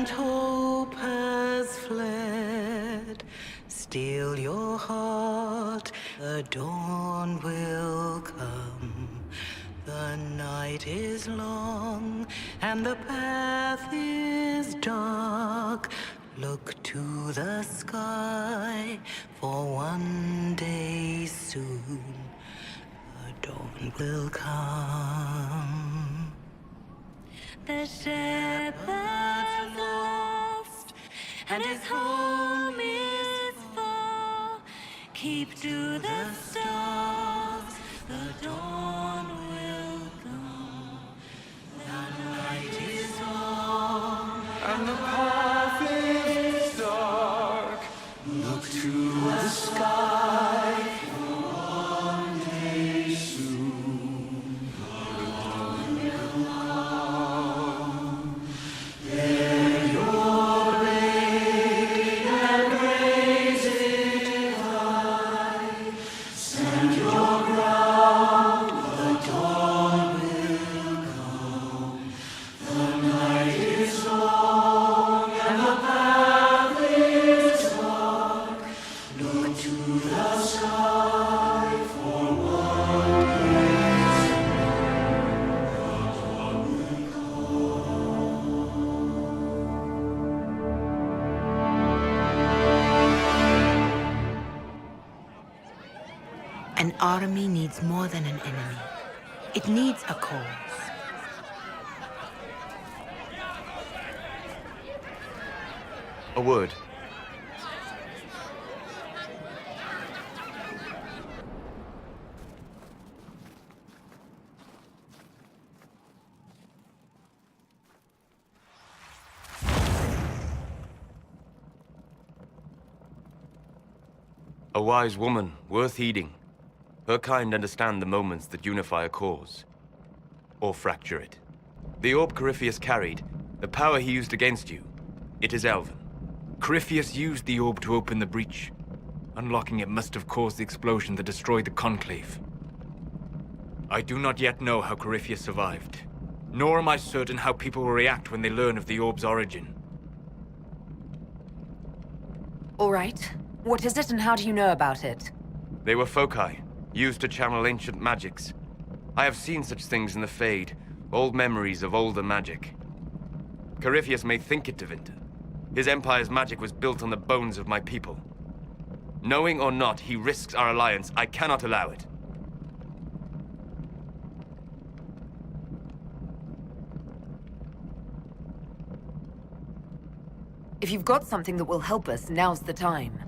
and hope has fled. Steel your heart, the dawn will come. The night is long, and the path is dark. Look to the sky, for one day soon, the dawn will come. The shepherd's lost, and his home is far. Keep to the stars, the dawn will come. The night is long, And the path is dark. look to the sky. For one day soon, the dawn will come. Bear your blade and raise it high. Stand your ground, the dawn will come. The night is long and the path is dark. Look to the sky for one day soon, the dawn will An army needs more than an enemy. It needs a cause. A word. A wise woman, worth heeding. Her kind understand the moments that unify a cause. Or fracture it. The orb Corypheus carried, the power he used against you, it is Elven. Corypheus used the orb to open the breach. Unlocking it must have caused the explosion that destroyed the Conclave. I do not yet know how Corypheus survived, nor am I certain how people will react when they learn of the orb's origin. All right. What is it and how do you know about it? They were foci, used to channel ancient magics. I have seen such things in the Fade, old memories of older magic. Corypheus may think it Tevinter. His empire's magic was built on the bones of my people. Knowing or not, he risks our alliance. I cannot allow it. If you've got something that will help us, now's the time.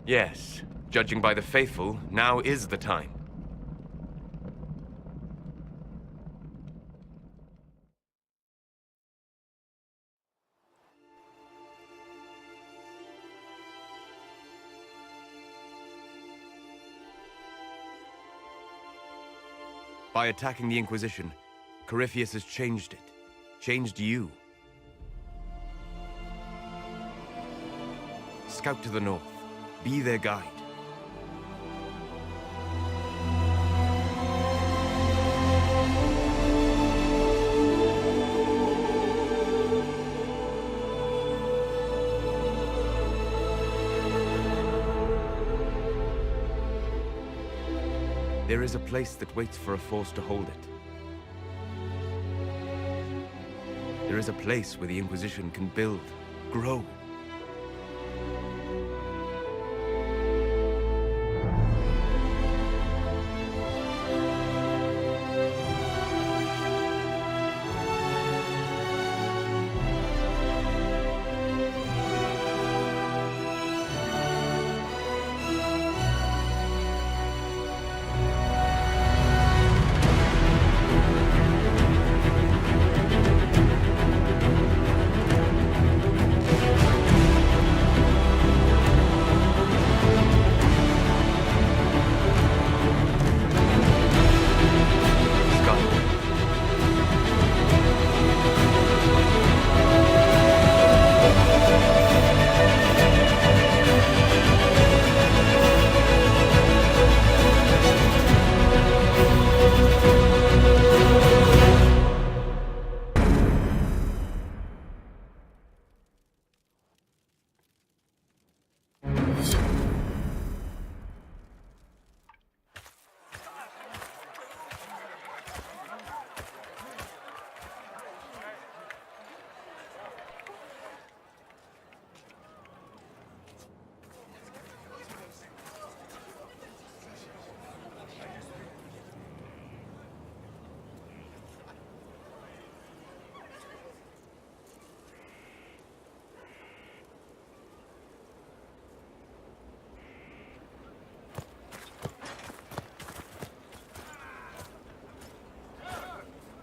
Yes, judging by the faithful, now is the time. By attacking the Inquisition, Corypheus has changed it. Changed you. Scout to the north. Be their guide. There is a place that waits for a force to hold it. There is a place where the Inquisition can build, grow.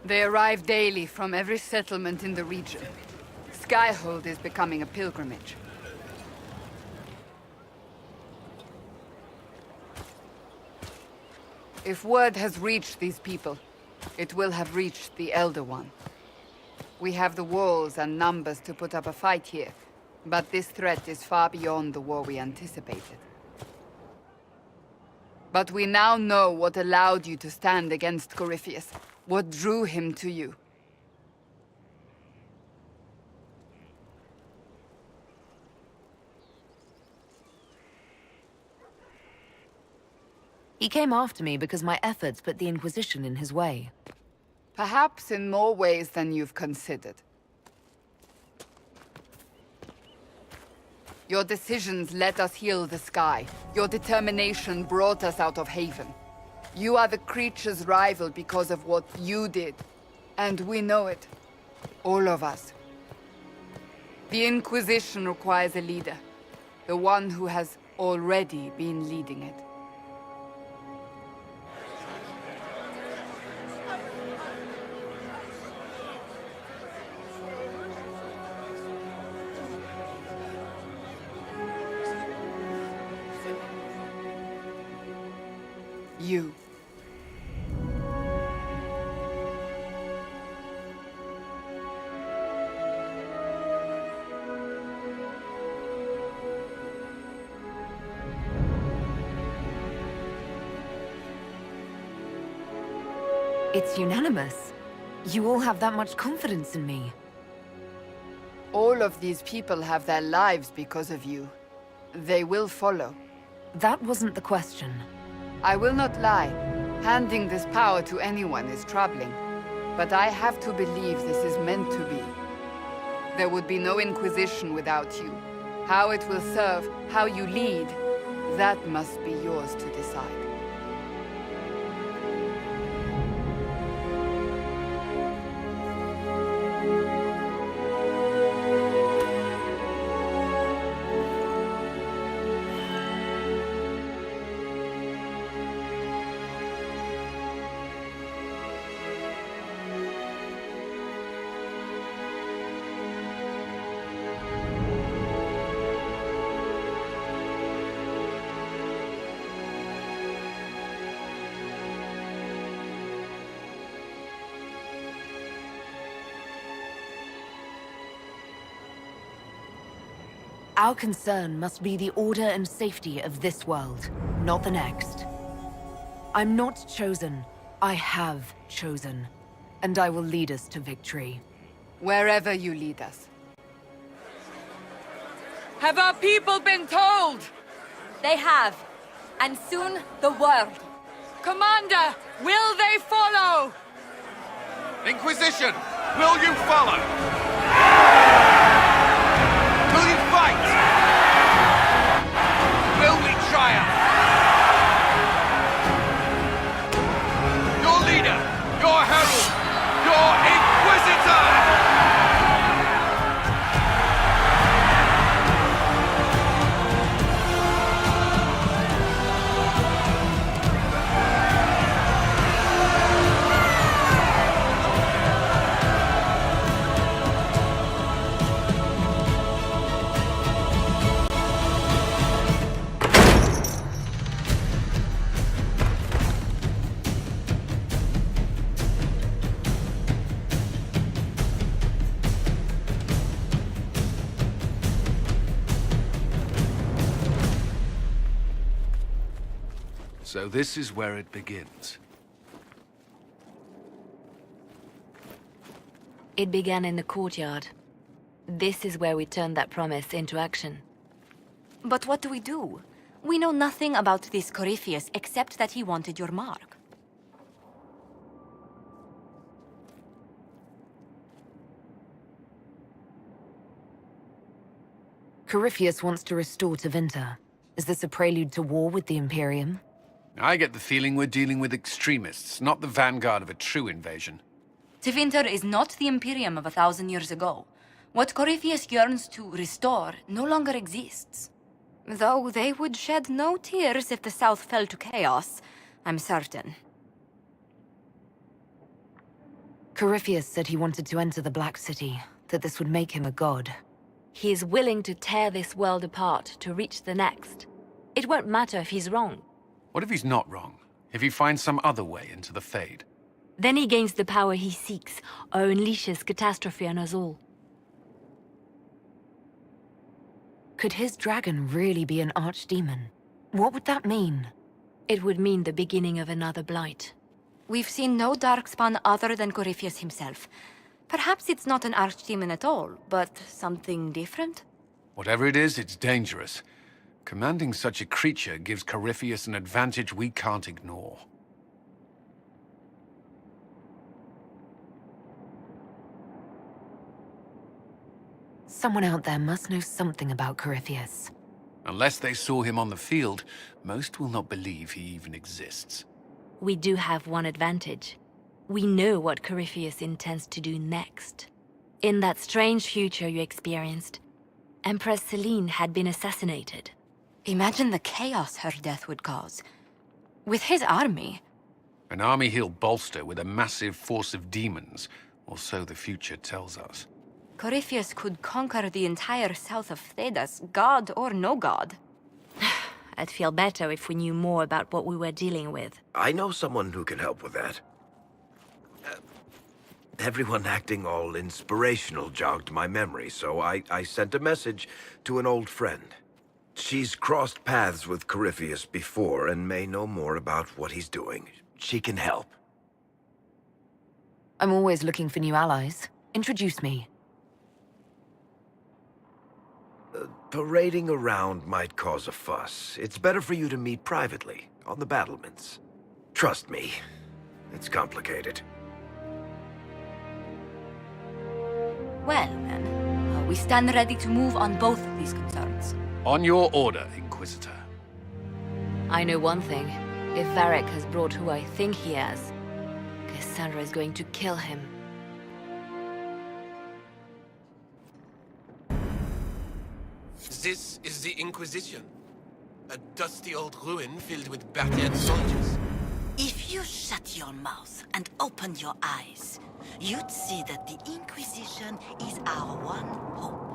They arrive daily from every settlement in the region. Skyhold is becoming a pilgrimage. If word has reached these people, it will have reached the Elder One. We have the walls and numbers to put up a fight here, but this threat is far beyond the war we anticipated. But we now know what allowed you to stand against Corypheus, what drew him to you. He came after me because my efforts put the Inquisition in his way. Perhaps in more ways than you've considered. Your decisions let us heal the sky. Your determination brought us out of Haven. You are the creature's rival because of what you did. And we know it. All of us. The Inquisition requires a leader. The one who has already been leading it. You. It's unanimous. You all have that much confidence in me. All of these people have their lives because of you. They will follow. That wasn't the question. I will not lie. Handing this power to anyone is troubling. But I have to believe this is meant to be. There would be no Inquisition without you. How it will serve, how you lead, that must be yours to decide. Our concern must be the order and safety of this world, not the next. I'm not chosen. I have chosen. And I will lead us to victory. Wherever you lead us. Have our people been told? They have. And soon, the world. Commander, will they follow? Inquisition, will you follow? Will you fight? Will we triumph? Your leader, your herald, your Inquisitor! So this is where it begins. It began in the courtyard. This is where we turned that promise into action. But what do? We know nothing about this Corypheus except that he wanted your mark. Corypheus wants to restore Tevinter. Is this a prelude to war with the Imperium? I get the feeling we're dealing with extremists, not the vanguard of a true invasion. Tevinter is not the Imperium of 1,000 years ago. What Corypheus yearns to restore no longer exists. Though they would shed no tears if the South fell to chaos, I'm certain. Corypheus said he wanted to enter the Black City, that this would make him a god. He is willing to tear this world apart to reach the next. It won't matter if he's wrong. What if he's not wrong? If he finds some other way into the Fade? Then he gains the power he seeks, or unleashes catastrophe on us all. Could his dragon really be an archdemon? What would that mean? It would mean the beginning of another blight. We've seen no darkspawn other than Corypheus himself. Perhaps it's not an archdemon at all, but something different? Whatever it is, it's dangerous. Commanding such a creature gives Corypheus an advantage we can't ignore. Someone out there must know something about Corypheus. Unless they saw him on the field, most will not believe he even exists. We do have one advantage. We know what Corypheus intends to do next. In that strange future you experienced, Empress Celine had been assassinated. Imagine the chaos her death would cause. With his army. An army he'll bolster with a massive force of demons, or so the future tells us. Corypheus could conquer the entire south of Thedas, god or no god. I'd feel better if we knew more about what we were dealing with. I know someone who can help with that. Everyone acting all inspirational jogged my memory, so I sent a message to an old friend. She's crossed paths with Corypheus before and may know more about what he's doing. She can help. I'm always looking for new allies. Introduce me. Parading around might cause a fuss. It's better for you to meet privately, on the battlements. Trust me, it's complicated. Well, then, we stand ready to move on both of these concerns. On your order, Inquisitor. I know one thing. If Varric has brought who I think he has, Cassandra is going to kill him. This is the Inquisition. A dusty old ruin filled with battered soldiers. If you shut your mouth and open your eyes, you'd see that the Inquisition is our one hope.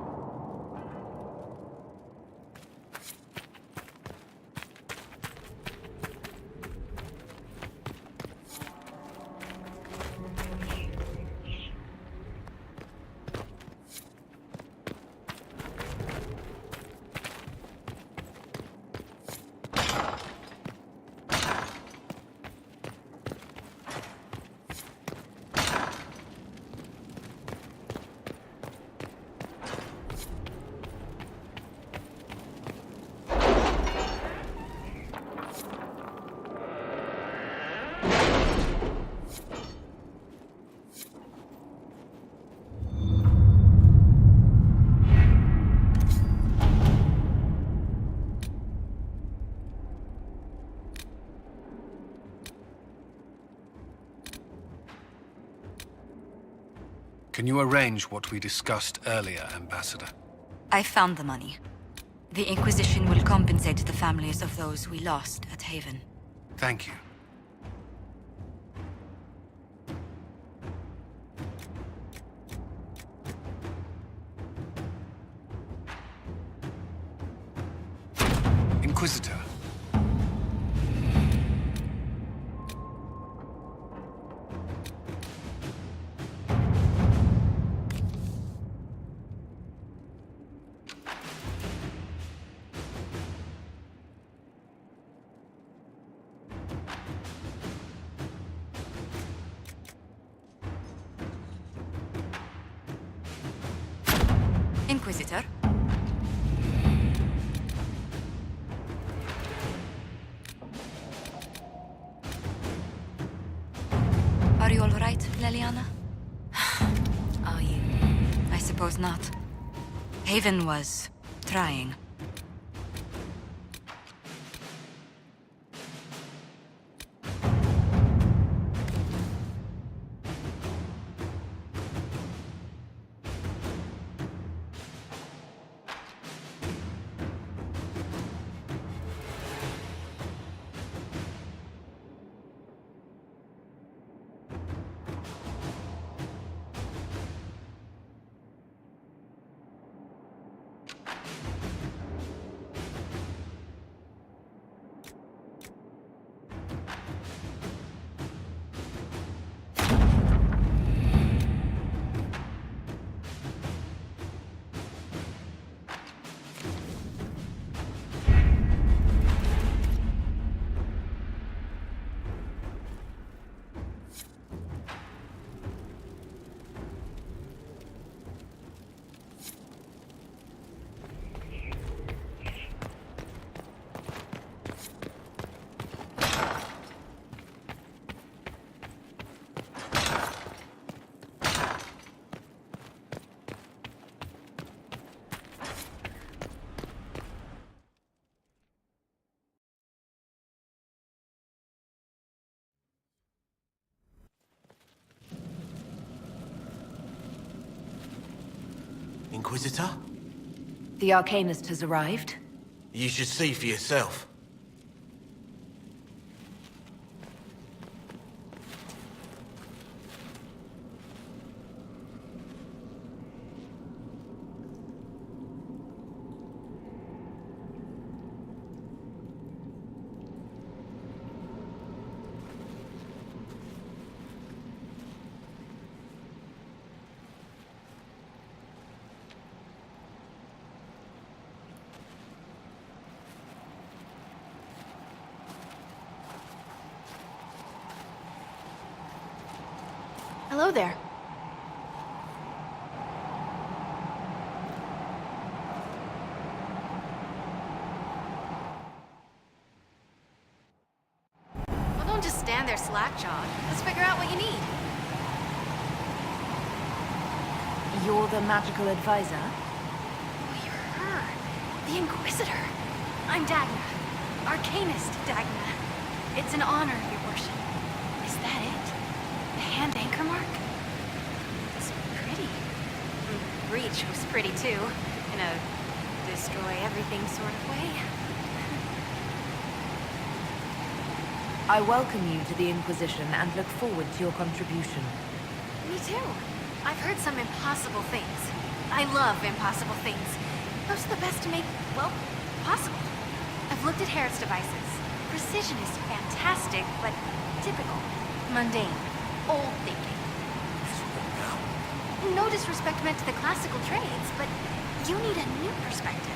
Can you arrange what we discussed earlier, Ambassador? I found the money. The Inquisition will compensate the families of those we lost at Haven. Thank you. Inquisitor. Inquisitor? Are you all right, Leliana? Are you? I suppose not. Haven was trying. Inquisitor? The Arcanist has arrived. You should see for yourself. Hello there. Well, don't just stand there slack-jawed. Let's figure out what you need. You're the magical advisor? Oh, you're her. The Inquisitor. I'm Dagna. Arcanist Dagna. It's an honor, your worship. Is that it? The hand anchor mark? It's pretty. Reach was pretty too, in a destroy everything sort of way. I welcome you to the Inquisition and look forward to your contribution. Me too. I've heard some impossible things. I love impossible things. Those are the best to make, well, possible. I've looked at Herod's devices. Precision is fantastic, but typical. Mundane. Old thinking. No disrespect meant to the classical trades, but you need a new perspective.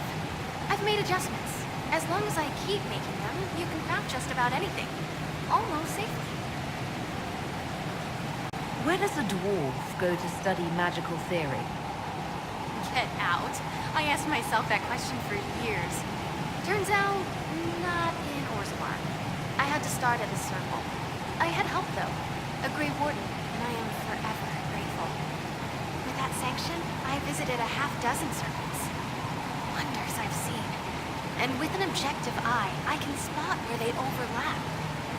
I've made adjustments. As long as I keep making them, you can craft just about anything. Almost safely. Where does a dwarf go to study magical theory? Get out. I asked myself that question for years. Turns out, not in Orzammar. I had to start at the Circle. I had help, though. A Grey Warden, and I am forever grateful. With that sanction, I visited a half-dozen circles. Wonders I've seen. And with an objective eye, I can spot where they overlap.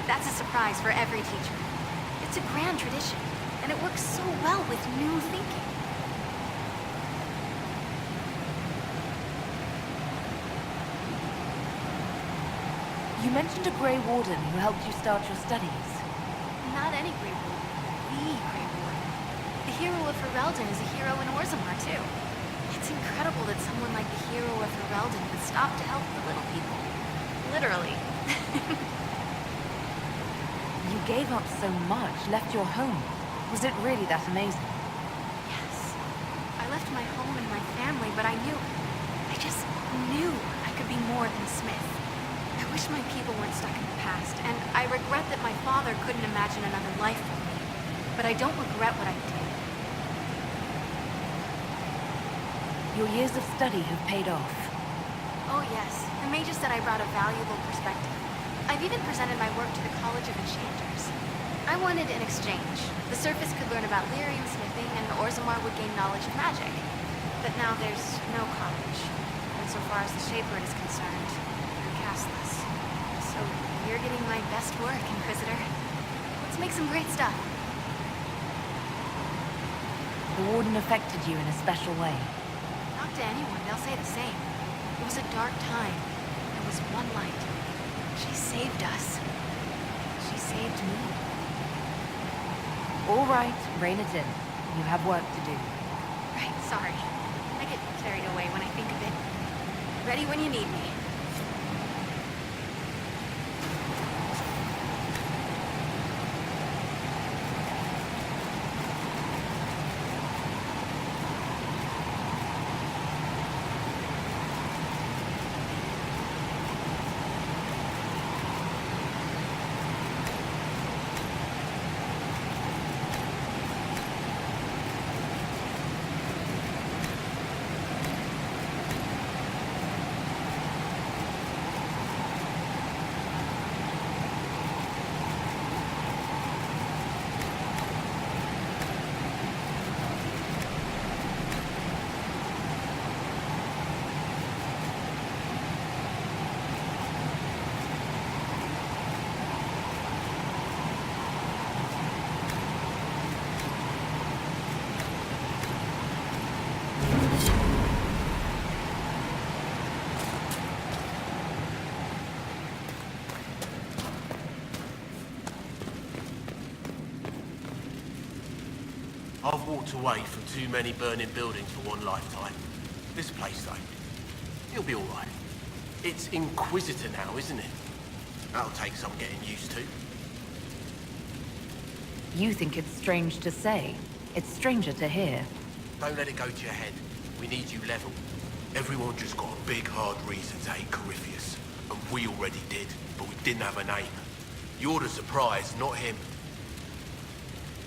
That's a surprise for every teacher. It's a grand tradition, and it works so well with new thinking. You mentioned a Grey Warden who helped you start your studies. Not any Grey Warden. The Grey Warden. The hero of Ferelden is a hero in Orzammar, too. It's incredible that someone like the hero of Ferelden would stop to help the little people. Literally. You gave up so much, left your home. Was it really that amazing? Yes. I left my home and my family, but I just knew I could be more than a smith. I wish my people weren't stuck in the past, and I regret that my father couldn't imagine another life for me. But I don't regret what I did. Your years of study have paid off. Oh yes, the mage said I brought a valuable perspective. I've even presented my work to the College of Enchanters. I wanted an exchange. The Surface could learn about lyrium smithing, and Orzammar would gain knowledge of magic. But now there's no college. And so far as the Shaper is concerned, you're castless. So you're getting my best work, Inquisitor. Let's make some great stuff. The Warden affected you in a special way. Talk to anyone, they'll say the same. It was a dark time. There was one light. She saved us. She saved me. All right, rein it in. You have work to do. Right, sorry. I get carried away when I think of it. Ready when you need me. I've walked away from too many burning buildings for one lifetime. This place, though, it'll be alright. It's Inquisitor now, isn't it? That'll take some getting used to. You think it's strange to say. It's stranger to hear. Don't let it go to your head. We need you level. Everyone just got a big, hard reason to hate Corypheus. And we already did, but we didn't have a name. You're the surprise, not him.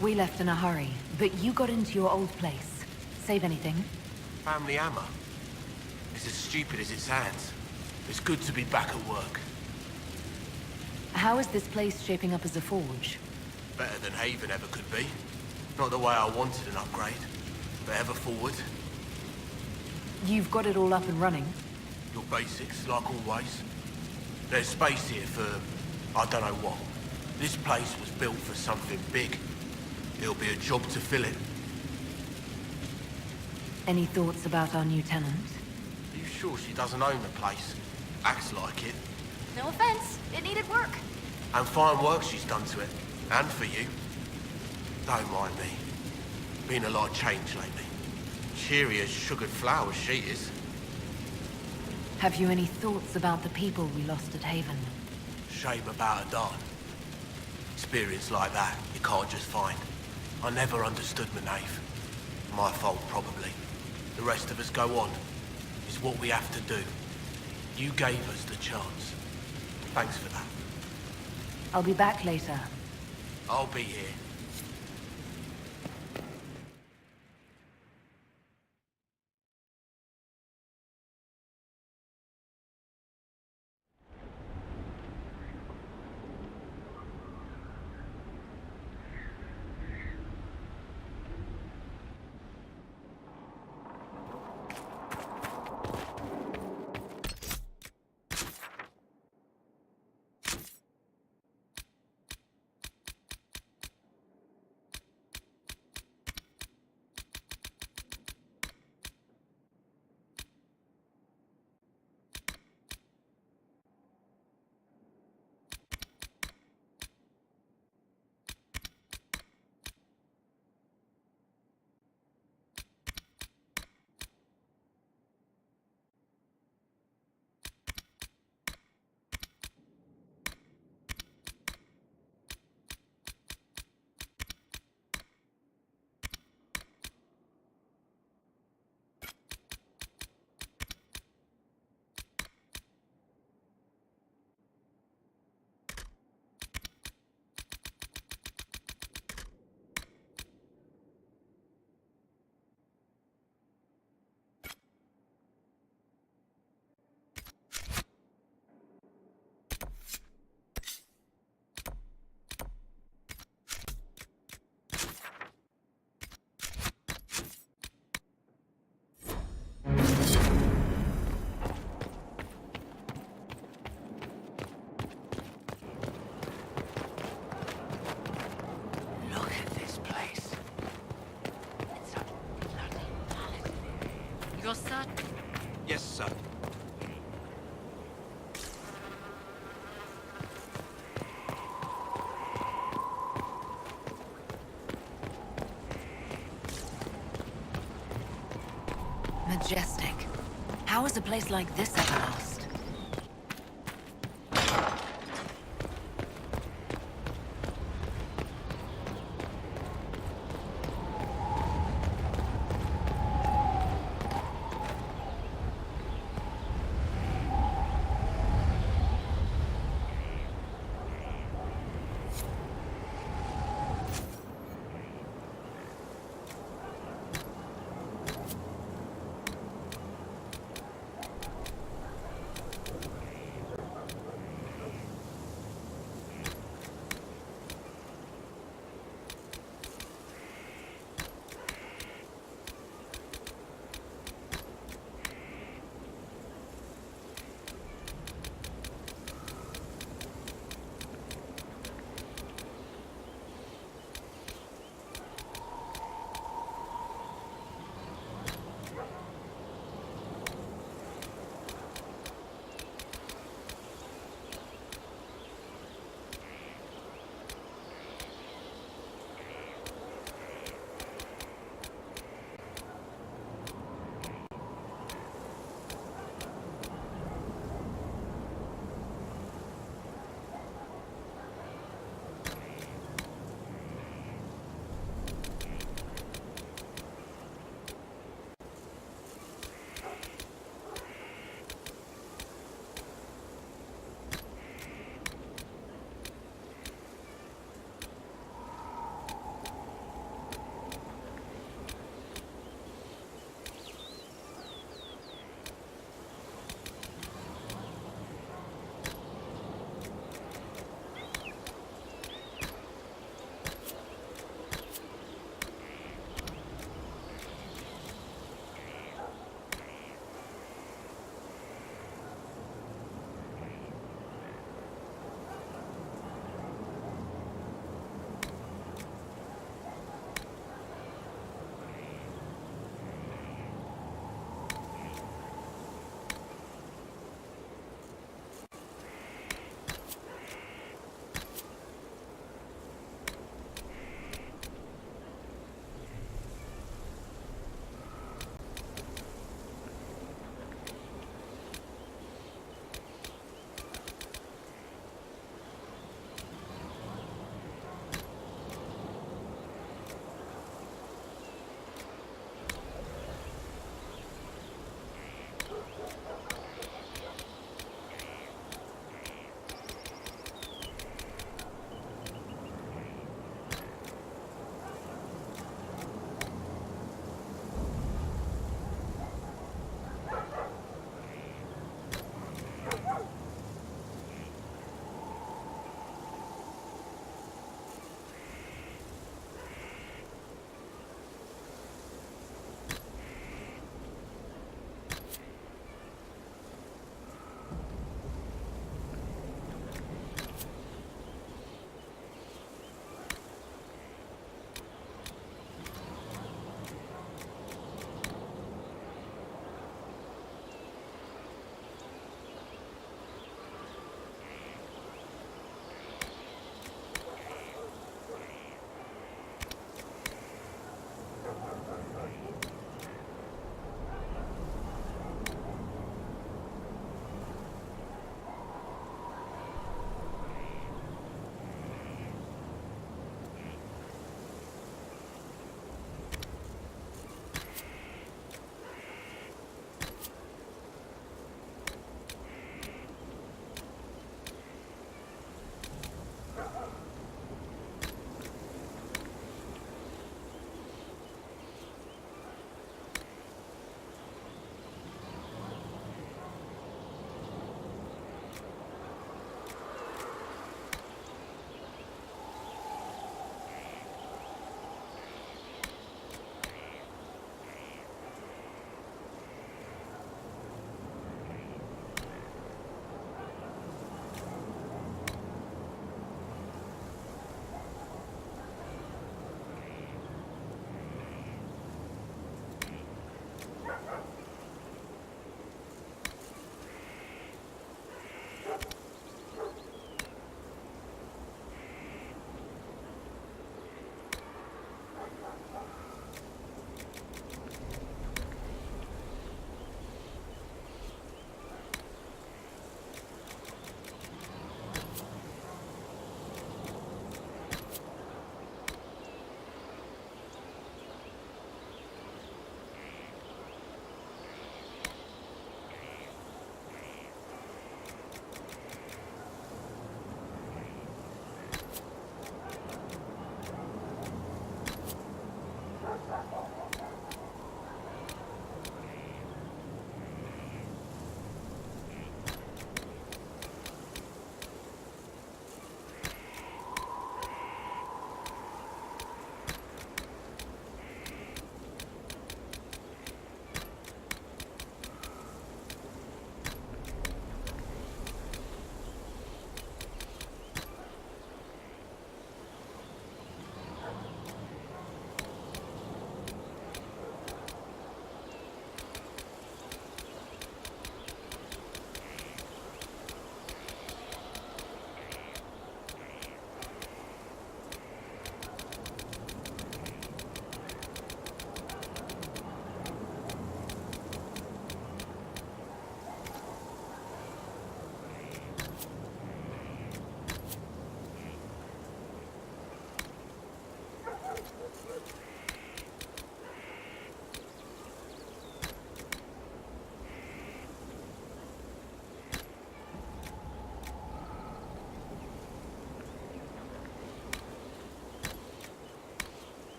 We left in a hurry, but you got into your old place. Save anything? Family hammer. It's as stupid as it sounds. It's good to be back at work. How is this place shaping up as a forge? Better than Haven ever could be. Not the way I wanted an upgrade, but ever forward. You've got it all up and running. Your basics, like always. There's space here for, I don't know what. This place was built for something big. It'll be a job to fill it. Any thoughts about our new tenant? Are you sure she doesn't own the place? Acts like it. No offense, it needed work. And fine work she's done to it. And for you. Don't mind me. Been a lot of change lately. Cheery as sugared flowers she is. Have you any thoughts about the people we lost at Haven? Shame about a darn. Experience like that, you can't just find. I never understood Manave. My fault, probably. The rest of us go on. It's what we have to do. You gave us the chance. Thanks for that. I'll be back later. I'll be here. Your son? Yes, sir. Majestic. How is a place like this ever lost?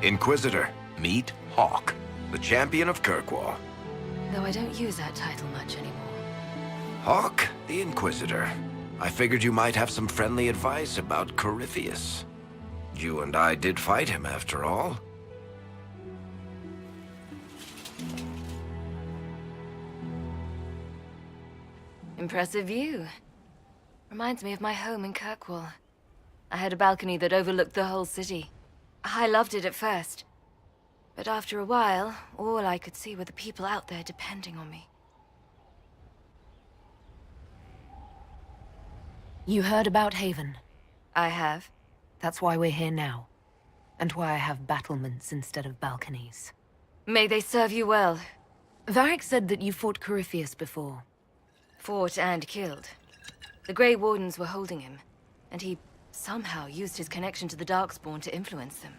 Inquisitor, meet Hawk, the champion of Kirkwall. Though I don't use that title much anymore. Hawk, the Inquisitor. I figured you might have some friendly advice about Corypheus. You and I did fight him, after all. Impressive view. Reminds me of my home in Kirkwall. I had a balcony that overlooked the whole city. I loved it at first. But after a while, all I could see were the people out there depending on me. You heard about Haven. I have. That's why we're here now. And why I have battlements instead of balconies. May they serve you well. Varric said that you fought Corypheus before. Fought and killed. The Grey Wardens were holding him, and he somehow used his connection to the Darkspawn to influence them.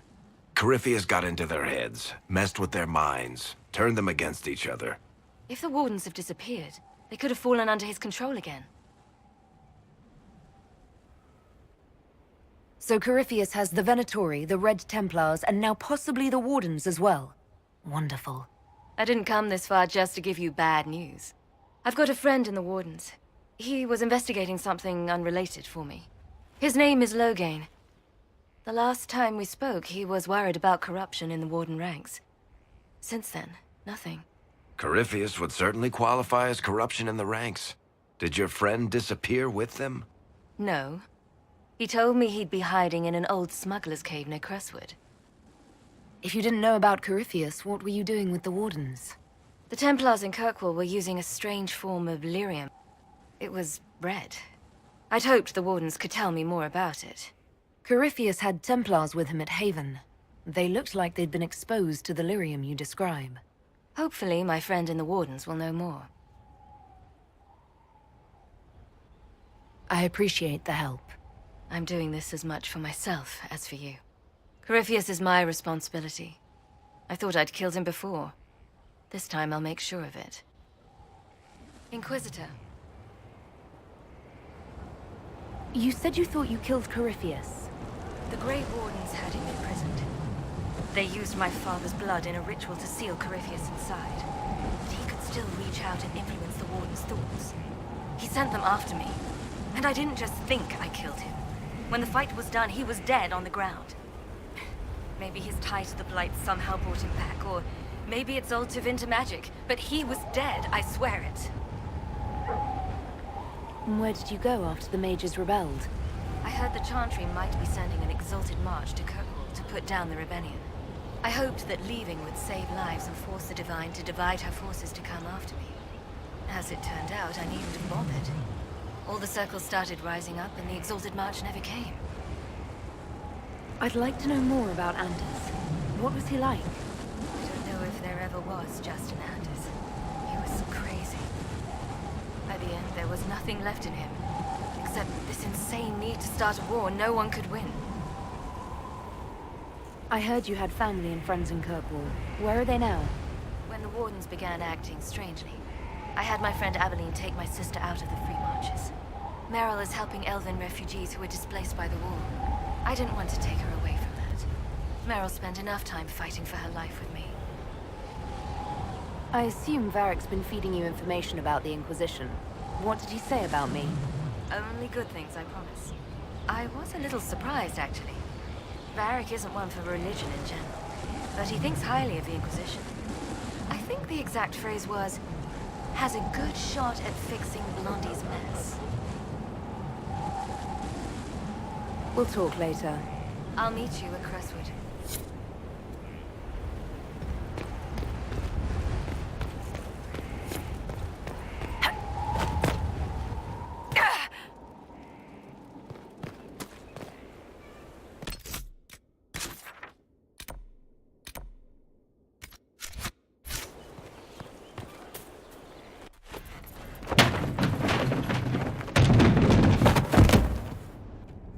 Corypheus got into their heads, messed with their minds, turned them against each other. If the Wardens have disappeared, they could have fallen under his control again. So Corypheus has the Venatori, the Red Templars, and now possibly the Wardens as well. Wonderful. I didn't come this far just to give you bad news. I've got a friend in the Wardens. He was investigating something unrelated for me. His name is Loghain. The last time we spoke, he was worried about corruption in the Warden ranks. Since then, nothing. Corypheus would certainly qualify as corruption in the ranks. Did your friend disappear with them? No. He told me he'd be hiding in an old smuggler's cave near Crestwood. If you didn't know about Corypheus, what were you doing with the Wardens? The Templars in Kirkwall were using a strange form of lyrium. It was red. I'd hoped the Wardens could tell me more about it. Corypheus had Templars with him at Haven. They looked like they'd been exposed to the lyrium you describe. Hopefully, my friend in the Wardens will know more. I appreciate the help. I'm doing this as much for myself as for you. Corypheus is my responsibility. I thought I'd killed him before. This time I'll make sure of it. Inquisitor. You said you thought you killed Corypheus. The Grey Wardens had him imprisoned. They used my father's blood in a ritual to seal Corypheus inside. But he could still reach out and influence the Warden's thoughts. He sent them after me. And I didn't just think I killed him. When the fight was done, he was dead on the ground. Maybe his tie to the Blight somehow brought him back, or maybe it's all Tevinter magic, but he was dead, I swear it. Where did you go after the mages rebelled? I heard the Chantry might be sending an exalted march to Kirkwall to put down the rebellion. I hoped that leaving would save lives and force the Divine to divide her forces to come after me. As it turned out, I needn't have bothered. All the circles started rising up, and the exalted march never came. I'd like to know more about Anders. What was he like? I don't know if there ever was just an Anders. He was crazy. By the end, there was nothing left in him, except this insane need to start a war no one could win. I heard you had family and friends in Kirkwall. Where are they now? When the Wardens began acting strangely, I had my friend Aveline take my sister out of the Free Marches. Meryl is helping Elven refugees who were displaced by the war. I didn't want to take her away from that. Meryl spent enough time fighting for her life with me. I assume Varric's been feeding you information about the Inquisition. What did he say about me? Only good things, I promise. I was a little surprised, actually. Varric isn't one for religion in general, but he thinks highly of the Inquisition. I think the exact phrase was, has a good shot at fixing Blondie's mess. We'll talk later. I'll meet you at Crestwood.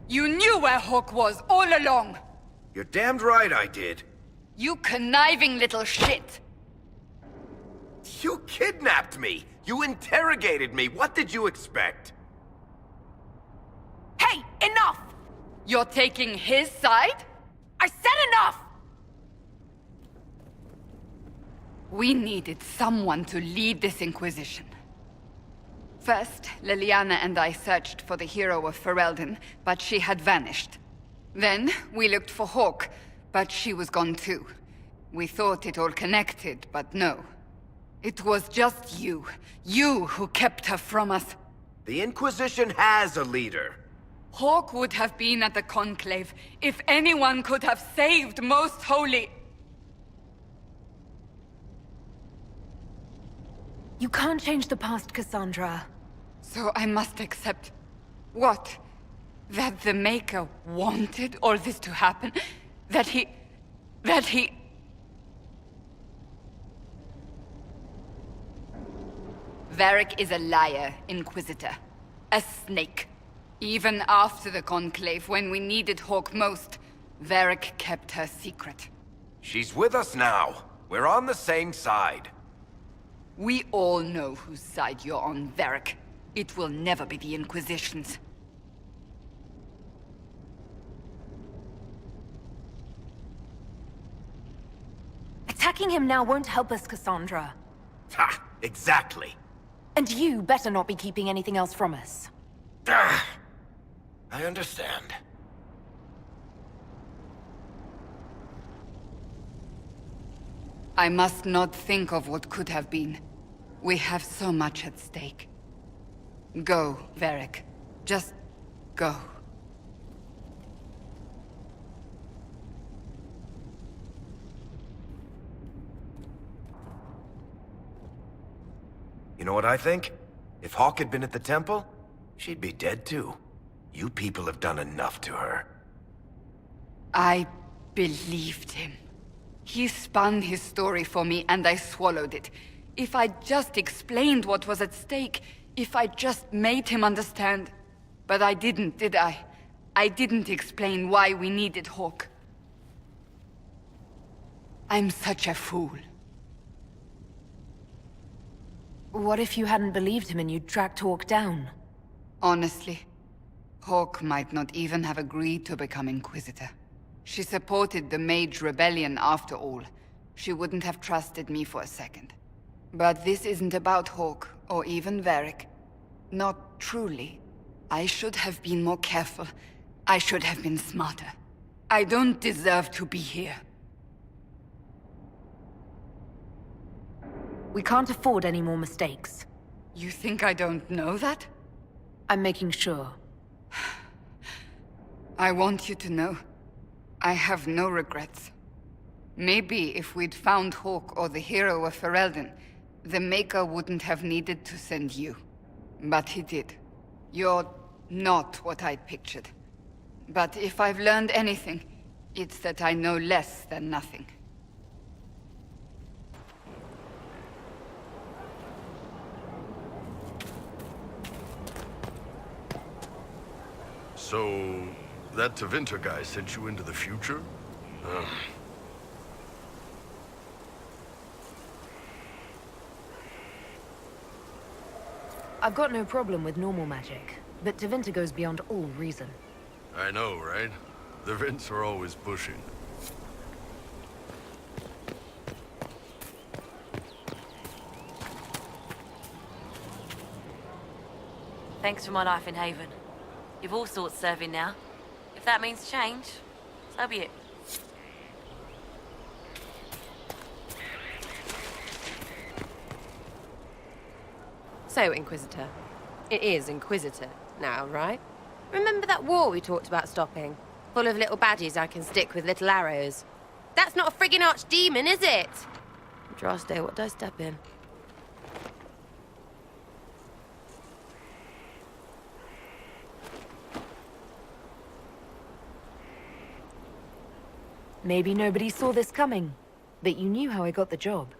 You knew where Hawk was all along! You're damned right I did. You conniving little shit! You kidnapped me! You interrogated me! What did you expect? Hey, enough! You're taking his side? I said enough! We needed someone to lead this Inquisition. First, Liliana and I searched for the hero of Ferelden, but she had vanished. Then, we looked for Hawke, but she was gone too. We thought it all connected, but no. It was just you. You who kept her from us. The Inquisition has a leader. Hawke would have been at the Conclave if anyone could have saved Most Holy... You can't change the past, Cassandra. So I must accept... what? That the Maker wanted all this to happen? That he... Varric is a liar, Inquisitor. A snake. Even after the Conclave, when we needed Hawke most, Varric kept her secret. She's with us now. We're on the same side. We all know whose side you're on, Varric. It will never be the Inquisition's. Attacking him now won't help us, Cassandra. Ha! Exactly. And you better not be keeping anything else from us. Ah, I understand. I must not think of what could have been. We have so much at stake. Go, Varric. Just go. You know what I think? If Hawke had been at the temple, she'd be dead too. You people have done enough to her. I believed him. He spun his story for me and I swallowed it. If I just explained what was at stake, if I just made him understand. But I didn't, did I? I didn't explain why we needed Hawke. I'm such a fool. What if you hadn't believed him and you'd tracked Hawke down? Honestly, Hawke might not even have agreed to become Inquisitor. She supported the Mage Rebellion after all. She wouldn't have trusted me for a second. But this isn't about Hawke, or even Varric. Not truly. I should have been more careful. I should have been smarter. I don't deserve to be here. We can't afford any more mistakes. You think I don't know that? I'm making sure. I want you to know, I have no regrets. Maybe if we'd found Hawke or the hero of Ferelden, the Maker wouldn't have needed to send you. But he did. You're not what I'd pictured. But if I've learned anything, it's that I know less than nothing. So, that Tevinter guy sent you into the future? I've got no problem with normal magic, but Tevinter goes beyond all reason. I know, right? The Vints are always pushing. Thanks for my life in Haven. You've all sorts serving now. If that means change, so be it. So, Inquisitor. It is Inquisitor now, right? Remember that war we talked about stopping? Full of little baddies I can stick with little arrows. That's not a friggin' archdemon, is it? Draste, what did I step in? Maybe nobody saw this coming, but you knew how I got the job.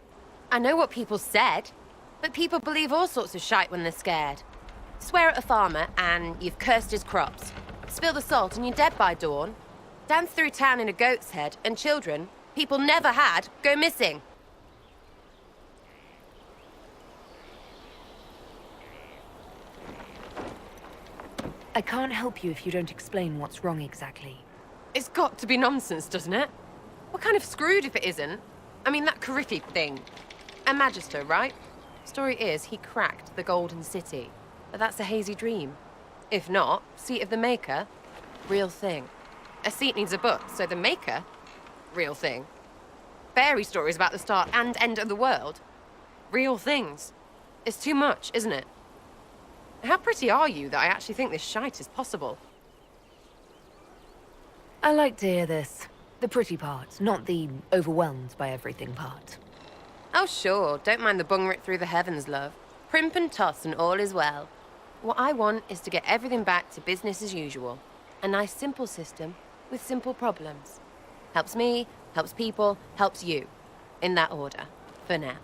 I know what people said, but people believe all sorts of shite when they're scared. Swear at a farmer and you've cursed his crops. Spill the salt and you're dead by dawn. Dance through town in a goat's head and children people never had go missing. I can't help you if you don't explain what's wrong exactly. It's got to be nonsense, doesn't it? We're kind of screwed if it isn't. I mean, that Corypheus thing. A magister, right? Story is, he cracked the Golden City. But that's a hazy dream. If not, seat of the Maker, real thing. A seat needs a book, so the Maker, real thing. Fairy stories about the start and end of the world, real things. It's too much, isn't it? How pretty are you that I actually think this shite is possible? I like to hear this. The pretty part, not the overwhelmed by everything part. Oh sure, don't mind the bung rip through the heavens, love. Primp and toss and all is well. What I want is to get everything back to business as usual. A nice simple system with simple problems. Helps me, helps people, helps you. In that order, for now.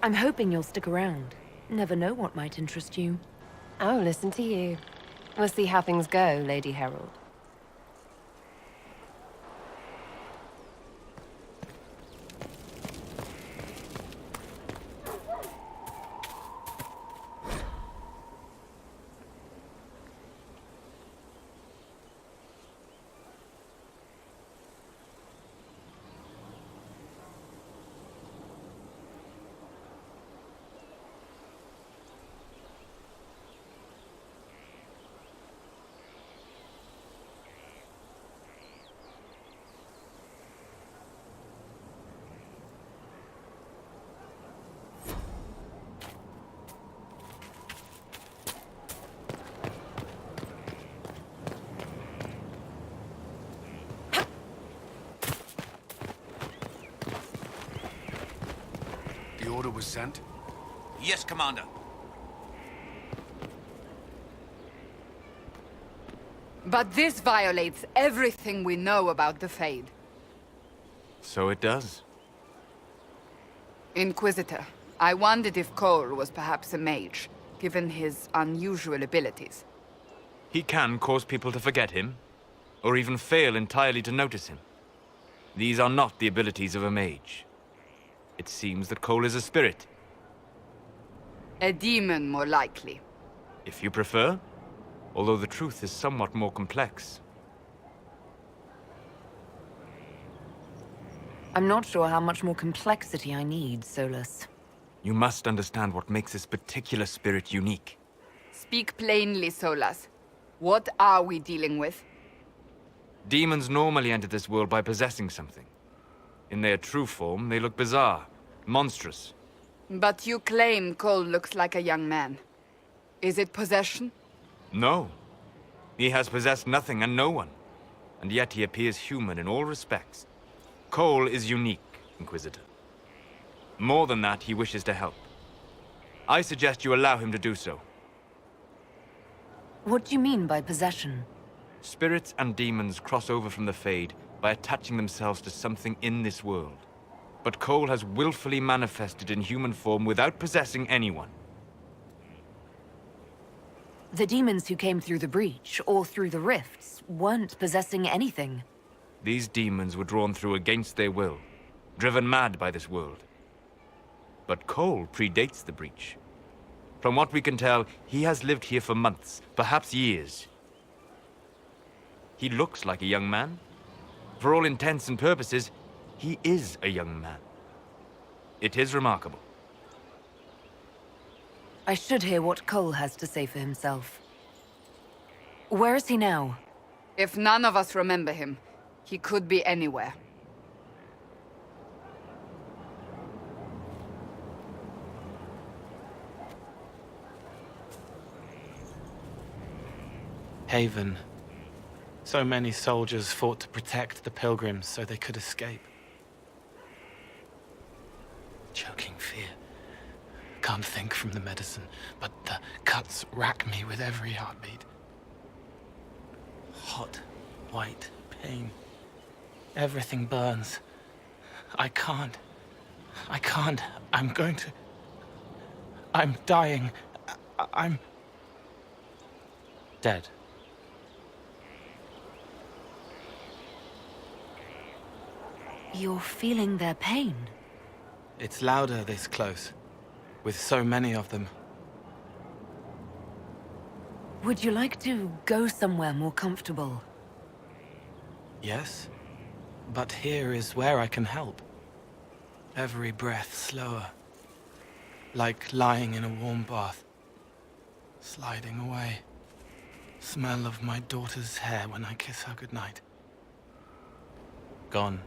I'm hoping you'll stick around. Never know what might interest you. Oh, listen to you. We'll see how things go, Lady Herald. The order was sent? Yes, Commander. But this violates everything we know about the Fade. So it does. Inquisitor, I wondered if Cole was perhaps a mage, given his unusual abilities. He can cause people to forget him, or even fail entirely to notice him. These are not the abilities of a mage. It seems that Cole is a spirit. A demon, more likely. If you prefer, although the truth is somewhat more complex. I'm not sure how much more complexity I need, Solus. You must understand what makes this particular spirit unique. Speak plainly, Solas. What are we dealing with? Demons normally enter this world by possessing something. In their true form, they look bizarre, monstrous. But you claim Cole looks like a young man. Is it possession? No. He has possessed nothing and no one. And yet he appears human in all respects. Cole is unique, Inquisitor. More than that, he wishes to help. I suggest you allow him to do so. What do you mean by possession? Spirits and demons cross over from the Fade by attaching themselves to something in this world. But Cole has willfully manifested in human form without possessing anyone. The demons who came through the breach, or through the rifts, weren't possessing anything. These demons were drawn through against their will, driven mad by this world. But Cole predates the breach. From what we can tell, he has lived here for months, perhaps years. He looks like a young man. For all intents and purposes, he is a young man. It is remarkable. I should hear what Cole has to say for himself. Where is he now? If none of us remember him, he could be anywhere. Haven. So many soldiers fought to protect the pilgrims so they could escape. Choking fear. Can't think from the medicine, but the cuts rack me with every heartbeat. Hot, white pain. Everything burns. I can't. I'm going to... I'm dying. I'm... dead. You're feeling their pain? It's louder this close, with so many of them. Would you like to go somewhere more comfortable? Yes? But here is where I can help. Every breath slower. Like lying in a warm bath. Sliding away. Smell of my daughter's hair when I kiss her goodnight. Gone.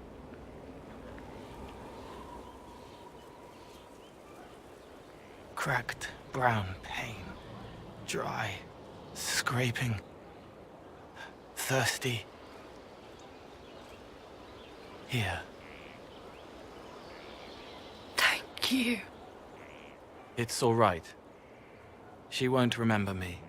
Cracked brown pain. Dry. Scraping. Thirsty. Here. Thank you. It's all right. She won't remember me.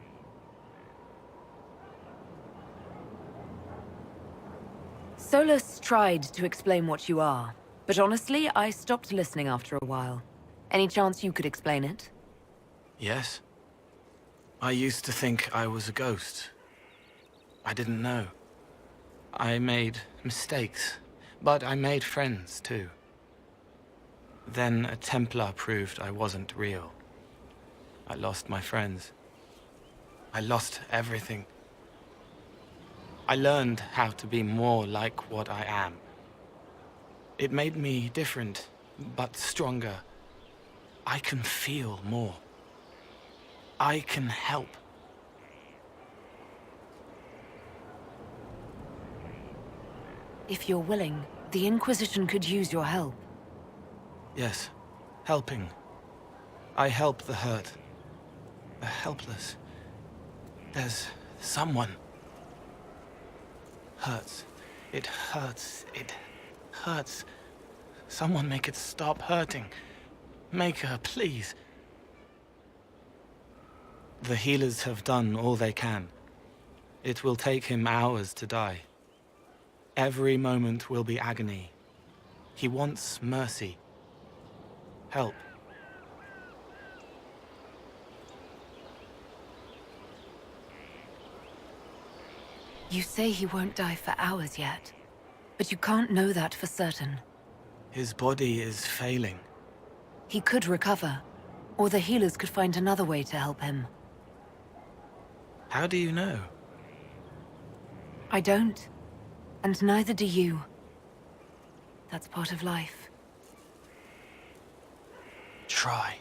Solus tried to explain what you are, but honestly, I stopped listening after a while. Any chance you could explain it? Yes? I used to think I was a ghost. I didn't know. I made mistakes, but I made friends too. Then a Templar proved I wasn't real. I lost my friends. I lost everything. I learned how to be more like what I am. It made me different, but stronger. I can feel more. I can help. If you're willing, the Inquisition could use your help. Yes, helping. I help the hurt. The helpless. There's someone. Hurts. It hurts. It hurts. Someone make it stop hurting. Make her, please. The healers have done all they can. It will take him hours to die. Every moment will be agony. He wants mercy. Help. You say he won't die for hours yet, but you can't know that for certain. His body is failing. He could recover, or the healers could find another way to help him. How do you know? I don't, and neither do you. That's part of life. Try.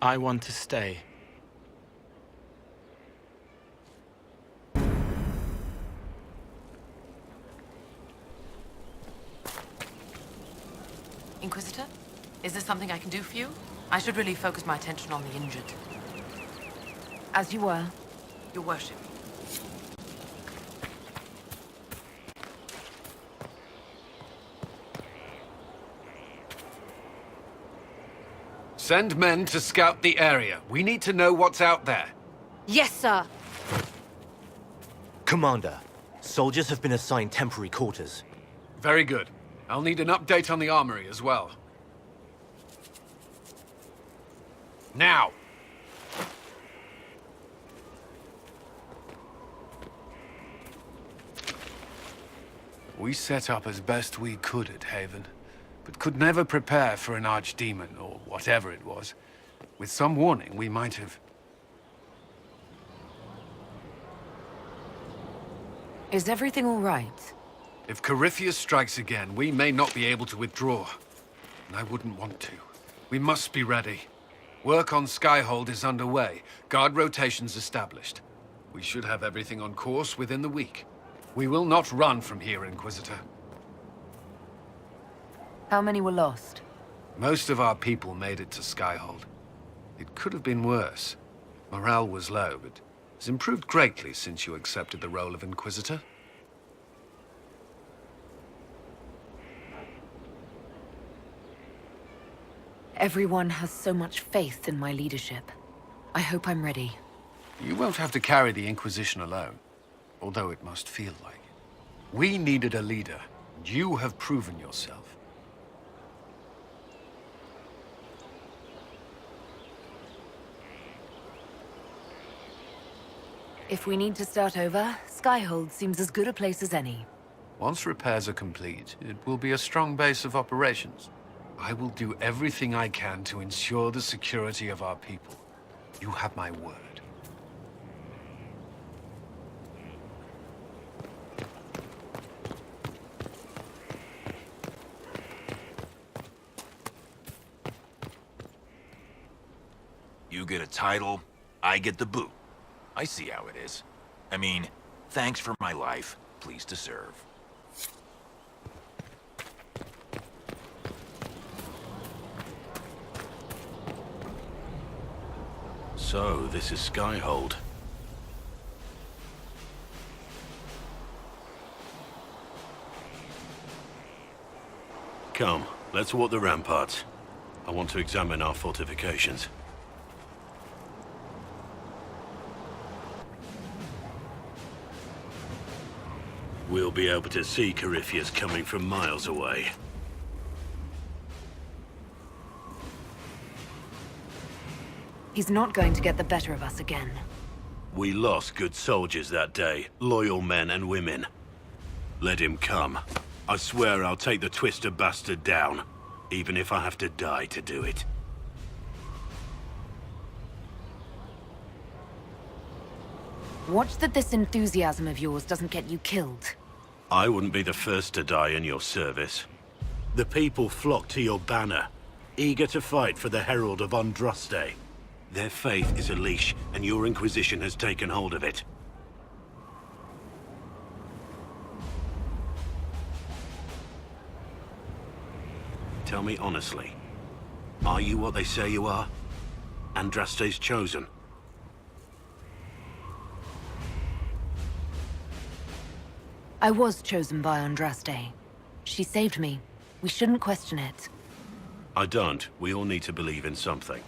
I want to stay. Inquisitor? Is there something I can do for you? I should really focus my attention on the injured. As you were. Your worship. Send men to scout the area. We need to know what's out there. Yes, sir. Commander, soldiers have been assigned temporary quarters. Very good. I'll need an update on the armory as well. Now! We set up as best we could at Haven, but could never prepare for an archdemon, or whatever it was. With some warning, we might have... Is everything all right? If Corypheus strikes again, we may not be able to withdraw. And I wouldn't want to. We must be ready. Work on Skyhold is underway. Guard rotations established. We should have everything on course within the week. We will not run from here, Inquisitor. How many were lost? Most of our people made it to Skyhold. It could have been worse. Morale was low, but has improved greatly since you accepted the role of Inquisitor. Everyone has so much faith in my leadership. I hope I'm ready. You won't have to carry the Inquisition alone, although it must feel like it. We needed a leader, and you have proven yourself. If we need to start over, Skyhold seems as good a place as any. Once repairs are complete, it will be a strong base of operations. I will do everything I can to ensure the security of our people. You have my word. You get a title, I get the boot. I see how it is. I mean, thanks for my life. Pleased to serve. So, this is Skyhold. Come, let's walk the ramparts. I want to examine our fortifications. We'll be able to see Corypheus coming from miles away. He's not going to get the better of us again. We lost good soldiers that day, loyal men and women. Let him come. I swear I'll take the twister bastard down, even if I have to die to do it. Watch that this enthusiasm of yours doesn't get you killed. I wouldn't be the first to die in your service. The people flock to your banner, eager to fight for the Herald of Andraste. Their faith is a leash, and your Inquisition has taken hold of it. Tell me honestly, are you what they say you are? Andraste's chosen? I was chosen by Andraste. She saved me. We shouldn't question it. I don't. We all need to believe in something.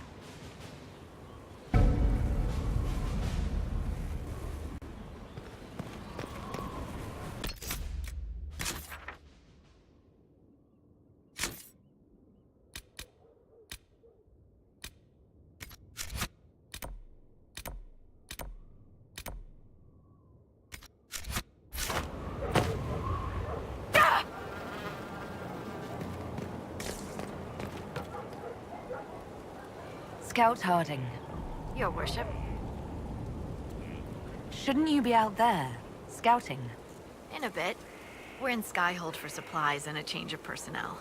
Scout Harding. Your worship. Shouldn't you be out there, scouting? In a bit. We're in Skyhold for supplies and a change of personnel.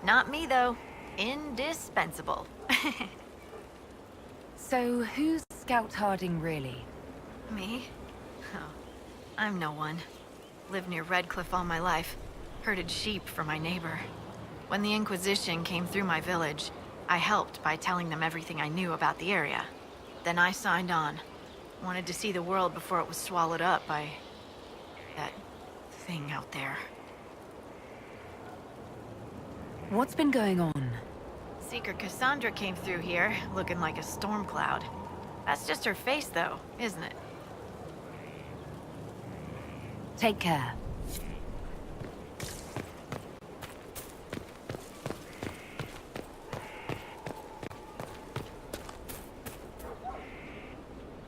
Not me, though. Indispensable. So, who's Scout Harding really? Me? Oh, I'm no one. Lived near Redcliffe all my life. Herded sheep for my neighbor. When the Inquisition came through my village, I helped by telling them everything I knew about the area. Then I signed on. Wanted to see the world before it was swallowed up by that thing out there. What's been going on? Seeker Cassandra came through here, looking like a storm cloud. That's just her face, though, isn't it? Take care.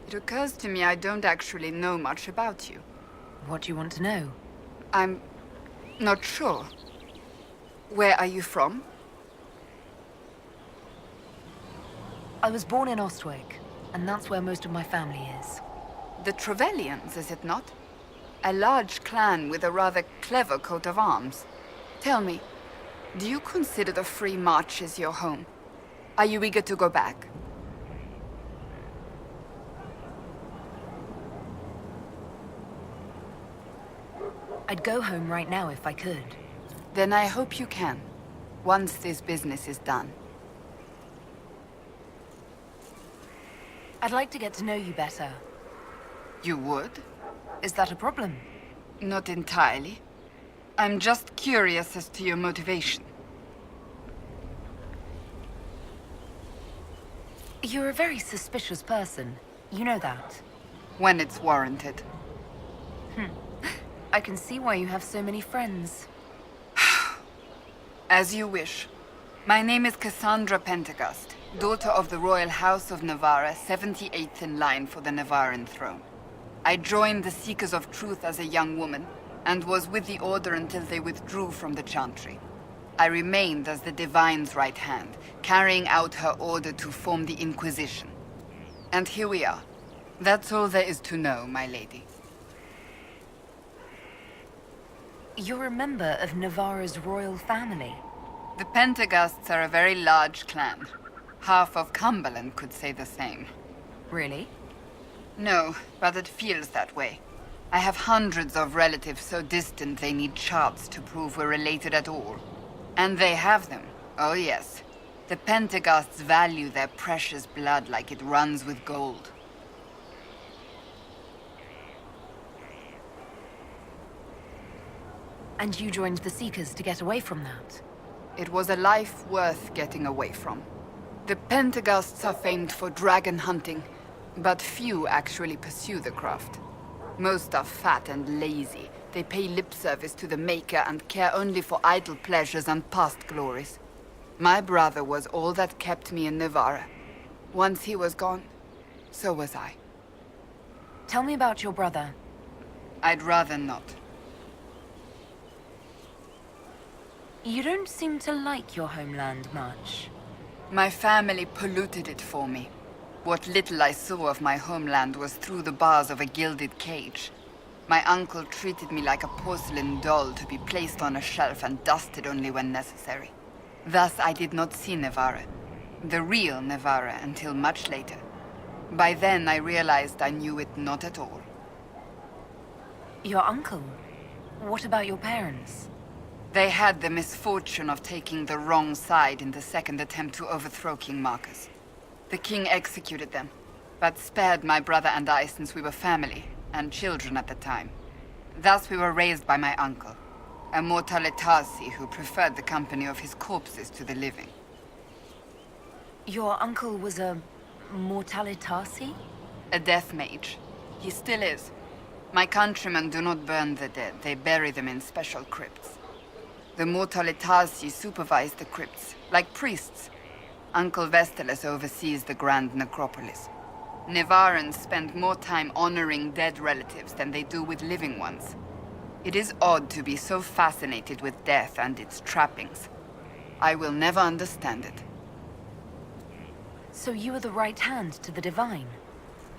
It occurs to me I don't actually know much about you. What do you want to know? I'm not sure. Where are you from? I was born in Ostwick, and that's where most of my family is. The Trevelyans, is it not? A large clan with a rather clever coat of arms. Tell me, do you consider the Free Marches your home? Are you eager to go back? I'd go home right now if I could. Then I hope you can, once this business is done. I'd like to get to know you better. You would? Is that a problem? Not entirely. I'm just curious as to your motivation. You're a very suspicious person. You know that. When it's warranted. I can see why you have so many friends. As you wish. My name is Cassandra Pentagast, daughter of the Royal House of Navarra, 78th in line for the Navarran throne. I joined the Seekers of Truth as a young woman, and was with the Order until they withdrew from the Chantry. I remained as the Divine's right hand, carrying out her order to form the Inquisition. And here we are. That's all there is to know, my lady. You're a member of Navarra's royal family. The Pentagasts are a very large clan. Half of Cumberland could say the same. Really? No, but it feels that way. I have hundreds of relatives so distant they need charts to prove we're related at all. And they have them. Oh yes. The Pentaghasts value their precious blood like it runs with gold. And you joined the Seekers to get away from that? It was a life worth getting away from. The Pentaghasts are famed for dragon hunting, but few actually pursue the craft. Most are fat and lazy. They pay lip service to the Maker and care only for idle pleasures and past glories. My brother was all that kept me in Nevarra. Once he was gone, so was I. Tell me about your brother. I'd rather not. You don't seem to like your homeland much. My family polluted it for me. What little I saw of my homeland was through the bars of a gilded cage. My uncle treated me like a porcelain doll to be placed on a shelf and dusted only when necessary. Thus I did not see Nevarra, the real Nevarra, until much later. By then I realized I knew it not at all. Your uncle? What about your parents? They had the misfortune of taking the wrong side in the second attempt to overthrow King Marcus. The king executed them, but spared my brother and I since we were family, and children at the time. Thus we were raised by my uncle, a Mortalitasi who preferred the company of his corpses to the living. Your uncle was a Mortalitasi? A death mage. He still is. My countrymen do not burn the dead, they bury them in special crypts. The Mortalitasi supervise the crypts, like priests. Uncle Vestalis oversees the grand necropolis. Nevarrans spend more time honoring dead relatives than they do with living ones. It is odd to be so fascinated with death and its trappings. I will never understand it. So you were the right hand to the Divine?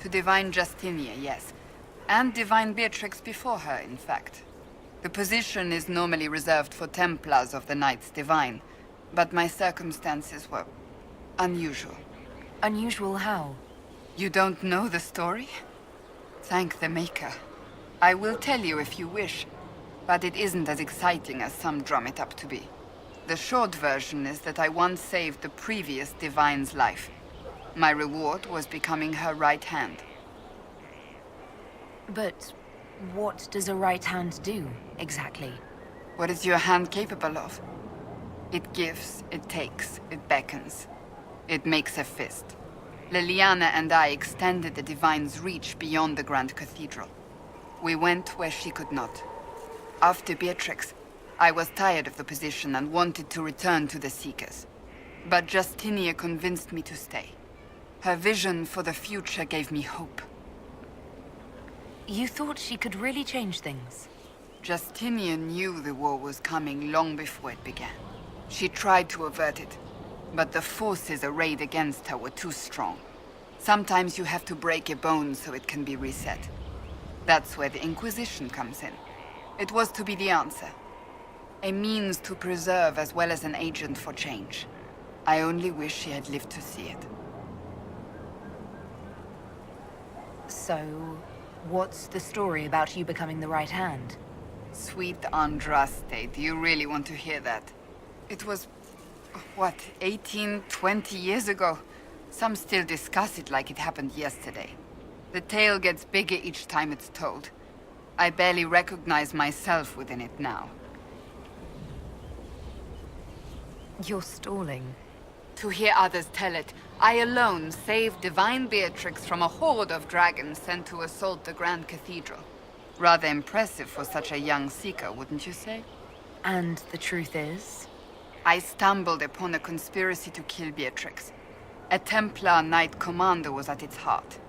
To Divine Justinia, yes. And Divine Beatrix before her, in fact. The position is normally reserved for Templars of the Knights Divine, but my circumstances were unusual. Unusual how? You don't know the story? Thank the Maker. I will tell you if you wish, but it isn't as exciting as some drum it up to be. The short version is that I once saved the previous Divine's life. My reward was becoming her right hand. But what does a right hand do, exactly? What is your hand capable of? It gives, it takes, it beckons. It makes a fist. Liliana and I extended the Divine's reach beyond the Grand Cathedral. We went where she could not. After Beatrix, I was tired of the position and wanted to return to the Seekers. But Justinia convinced me to stay. Her vision for the future gave me hope. You thought she could really change things? Justinia knew the war was coming long before it began. She tried to avert it, but the forces arrayed against her were too strong. Sometimes you have to break a bone so it can be reset. That's where the Inquisition comes in. It was to be the answer. A means to preserve as well as an agent for change. I only wish she had lived to see it. So, what's the story about you becoming the right hand? Sweet Andraste, do you really want to hear that? It was, what, 18, 20 years ago? Some still discuss it like it happened yesterday. The tale gets bigger each time it's told. I barely recognize myself within it now. You're stalling. To hear others tell it, I alone saved Divine Beatrix from a horde of dragons sent to assault the Grand Cathedral. Rather impressive for such a young seeker, wouldn't you say? And the truth is? I stumbled upon a conspiracy to kill Beatrix. A Templar Knight Commander was at its heart.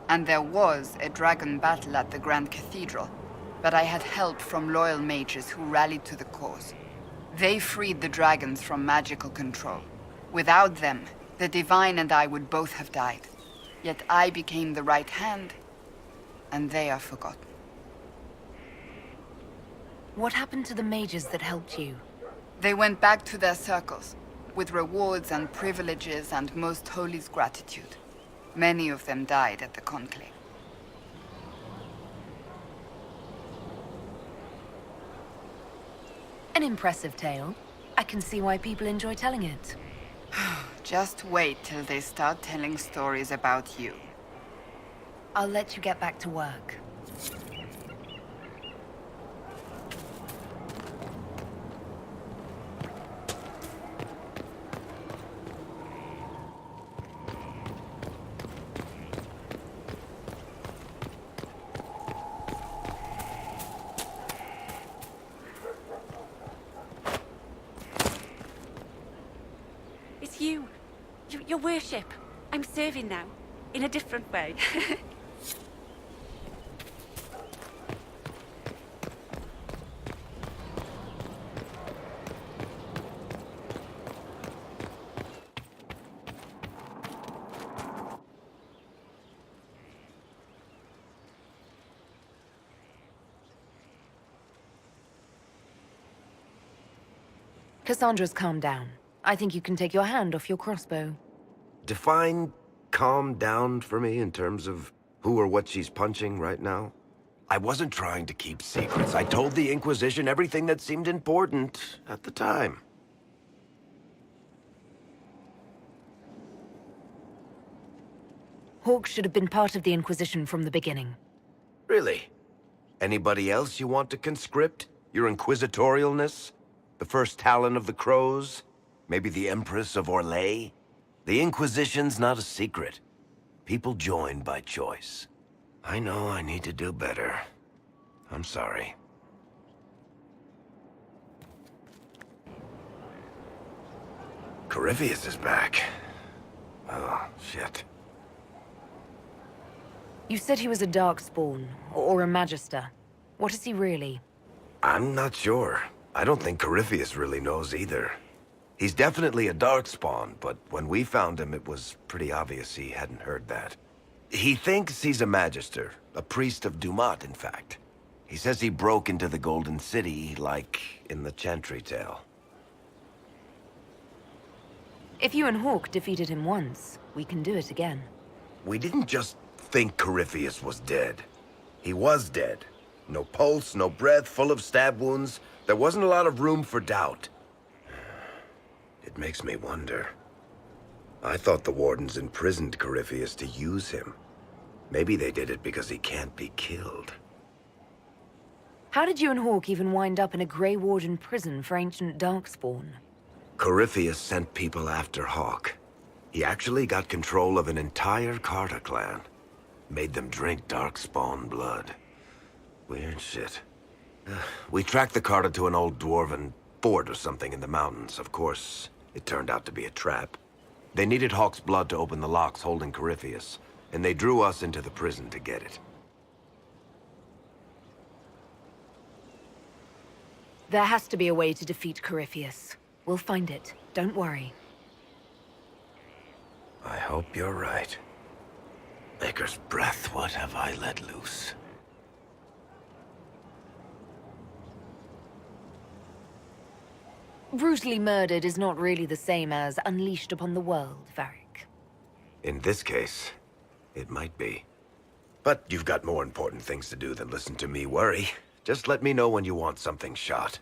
And there was a dragon battle at the Grand Cathedral, but I had help from loyal mages who rallied to the cause. They freed the dragons from magical control. Without them, the Divine and I would both have died. Yet I became the right hand, and they are forgotten. What happened to the mages that helped you? They went back to their circles. with rewards and privileges and most holy's gratitude. Many of them died at the conclave. An impressive tale. I can see why people enjoy telling it. Just wait till they start telling stories about you. I'll let you get back to work. It's you. Your worship. I'm serving now. In a different way. Cassandra's calmed down. I think you can take your hand off your crossbow. Define calm down for me in terms of who or what she's punching right now. I wasn't trying to keep secrets. I told the Inquisition everything that seemed important at the time. Hawke should have been part of the Inquisition from the beginning. Really? Anybody else you want to conscript? Your inquisitorialness? The first Talon of the Crows? Maybe the Empress of Orlais? The Inquisition's not a secret. People join by choice. I know I need to do better. I'm sorry. Corypheus is back. Oh, shit. You said he was a Darkspawn, or a Magister. What is he really? I'm not sure. I don't think Corypheus really knows either. He's definitely a Darkspawn, but when we found him, it was pretty obvious he hadn't heard that. He thinks he's a Magister, a priest of Dumat, in fact. He says he broke into the Golden City, like in the Chantry tale. If you and Hawke defeated him once, we can do it again. We didn't just think Corypheus was dead. He was dead. No pulse, no breath, full of stab wounds. There wasn't a lot of room for doubt. It makes me wonder. I thought the Wardens imprisoned Corypheus to use him. Maybe they did it because he can't be killed. How did you and Hawke even wind up in a Grey Warden prison for ancient Darkspawn? Corypheus sent people after Hawke. He actually got control of an entire Carter clan. Made them drink Darkspawn blood. Weird shit. We tracked the Carter to an old dwarven fort or something in the mountains. Of course, it turned out to be a trap. They needed Hawke's blood to open the locks holding Corypheus, and they drew us into the prison to get it. There has to be a way to defeat Corypheus. We'll find it. Don't worry. I hope you're right. Maker's breath, what have I let loose? Brutally murdered is not really the same as unleashed upon the world, Varric. In this case, it might be. But you've got more important things to do than listen to me worry. Just let me know when you want something shot.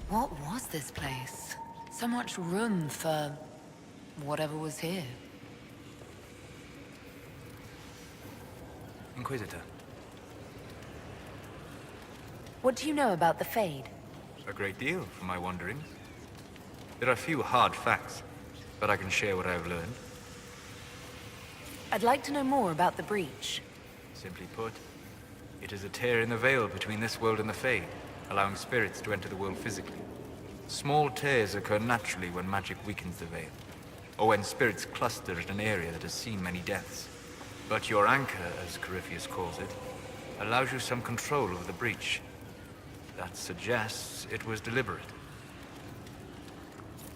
What was this place? So much room for whatever was here. Inquisitor. What do you know about the Fade? A great deal from my wanderings. There are few hard facts, but I can share what I have learned. I'd like to know more about the breach. Simply put, it is a tear in the veil between this world and the Fade, allowing spirits to enter the world physically. Small tears occur naturally when magic weakens the veil, or when spirits cluster at an area that has seen many deaths. But your anchor, as Corypheus calls it, allows you some control over the breach. That suggests it was deliberate.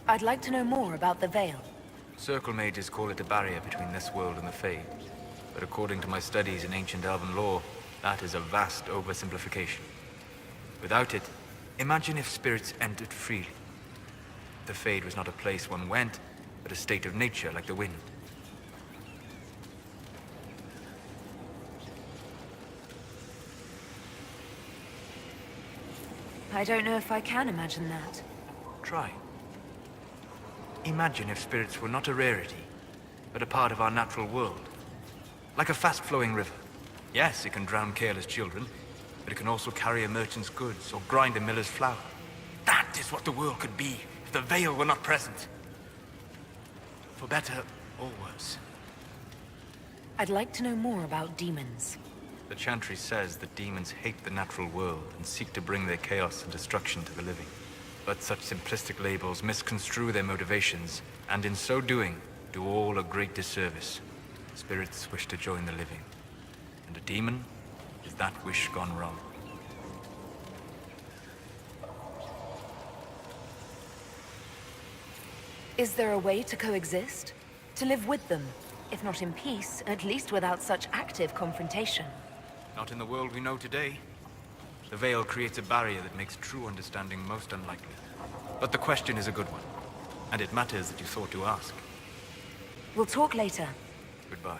I'd like to know more about the veil. Circle mages call it a barrier between this world and the Fade. But according to my studies in ancient elven lore, that is a vast oversimplification. Without it, imagine if spirits entered freely. The Fade was not a place one went, but a state of nature like the wind. I don't know if I can imagine that. Try. Imagine if spirits were not a rarity, but a part of our natural world. Like a fast-flowing river. Yes, it can drown careless children, but it can also carry a merchant's goods or grind a miller's flour. That is what the world could be if the veil were not present. For better or worse. I'd like to know more about demons. The Chantry says that demons hate the natural world and seek to bring their chaos and destruction to the living. But such simplistic labels misconstrue their motivations, and in so doing, do all a great disservice. Spirits wish to join the living, and a demon is that wish gone wrong. Is there a way to coexist? To live with them? If not in peace, at least without such active confrontation. Not in the world we know today. The veil creates a barrier that makes true understanding most unlikely. But the question is a good one, and it matters that you thought to ask. We'll talk later. Goodbye.